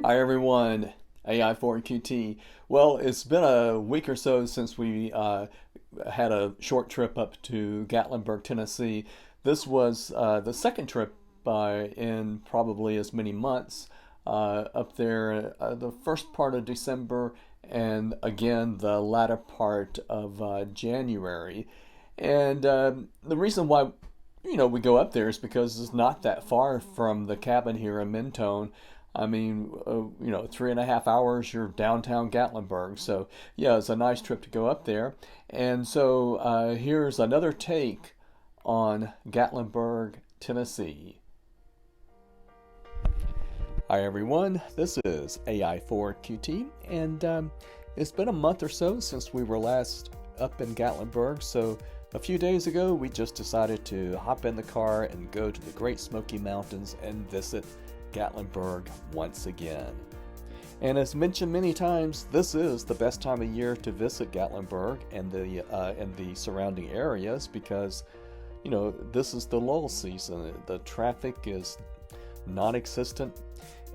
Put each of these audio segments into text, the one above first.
Hi everyone, AI4QT. Well, it's been a week or so since we had a short trip up to Gatlinburg, Tennessee. This was the second trip in probably as many months up there, the first part of December and again the latter part of January. And the reason why we go up there is because it's not that far from the cabin here in Mentone. I mean, 3.5 hours, you're downtown Gatlinburg. So, yeah, it's a nice trip to go up there. And so here's another take on Gatlinburg, Tennessee. Hi, everyone. This is AI4QT. And it's been a month or so since we were last up in Gatlinburg. So a few days ago, we just decided to hop in the car and go to the Great Smoky Mountains and visit Gatlinburg once again. And as mentioned many times, this is the best time of year to visit Gatlinburg and the surrounding areas because, this is the lull season. The traffic is non-existent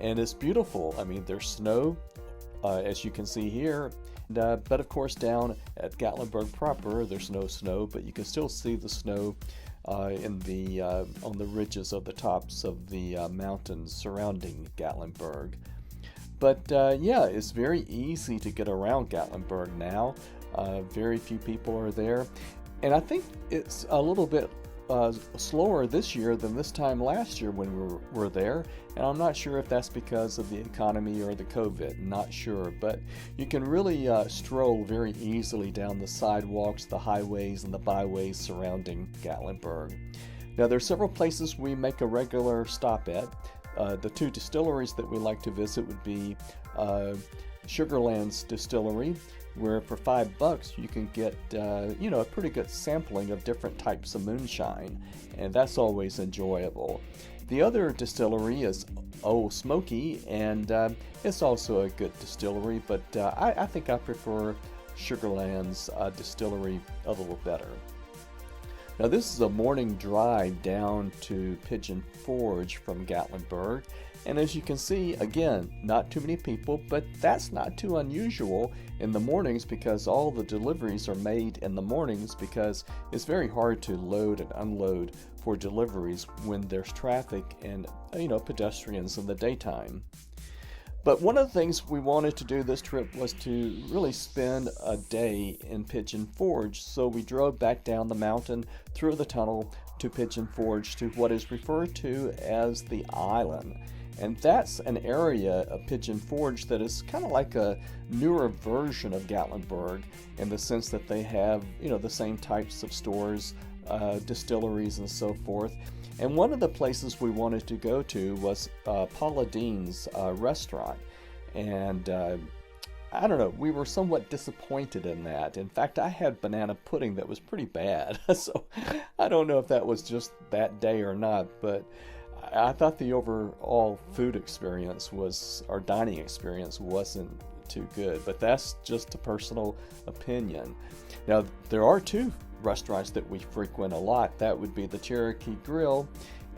and it's beautiful. I mean, there's snow, as you can see here. But of course, down at Gatlinburg proper, there's no snow, but you can still see the snow on the ridges of the tops of the mountains surrounding Gatlinburg. But yeah, it's very easy to get around Gatlinburg now. Very few people are there, and I think it's a little bit slower this year than this time last year when we were there. And I'm not sure if that's because of the economy or the COVID, not sure. But you can really stroll very easily down the sidewalks, the highways, and the byways surrounding Gatlinburg. Now, there are several places we make a regular stop at. The two distilleries that we like to visit would be Sugarland's Distillery, where for $5 you can get a pretty good sampling of different types of moonshine, and that's always enjoyable. The other distillery is Smokey, and it's also a good distillery, but I think I prefer Sugarland's distillery a little better. Now, this is a morning drive down to Pigeon Forge from Gatlinburg, and as you can see, again, not too many people, but that's not too unusual in the mornings because all the deliveries are made in the mornings because it's very hard to load and unload for deliveries when there's traffic and pedestrians in the daytime. But one of the things we wanted to do this trip was to really spend a day in Pigeon Forge. So we drove back down the mountain through the tunnel to Pigeon Forge to what is referred to as the Island. And that's an area of Pigeon Forge that is kind of like a newer version of Gatlinburg in the sense that they have, the same types of stores, distilleries and so forth. And one of the places we wanted to go to was Paula restaurant. And I don't know, we were somewhat disappointed in that. In fact, I had banana pudding that was pretty bad. So I don't know if that was just that day or not, but I thought the overall food experience our dining experience wasn't too good, but that's just a personal opinion. Now, there are two restaurants that we frequent a lot. That would be the Cherokee Grill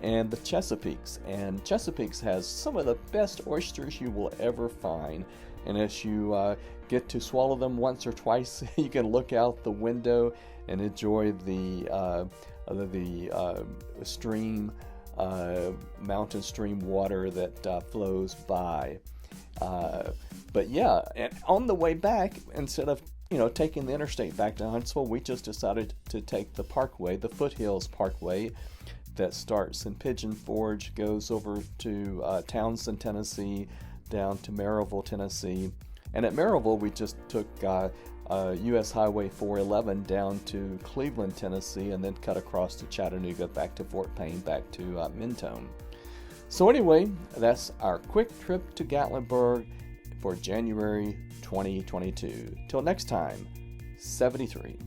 and the Chesapeakes. And Chesapeakes has some of the best oysters you will ever find. And as you get to swallow them once or twice, you can look out the window and enjoy the stream, mountain stream water that flows by. But yeah, and on the way back, instead of taking the interstate back to Huntsville, we just decided to take the Parkway, the Foothills Parkway, that starts in Pigeon Forge, goes over to Townsend, Tennessee, down to Maryville, Tennessee. And at Maryville, we just took US Highway 411 down to Cleveland, Tennessee, and then cut across to Chattanooga, back to Fort Payne, back to Mentone. So anyway, that's our quick trip to Gatlinburg for January 2022. Till next time, 73.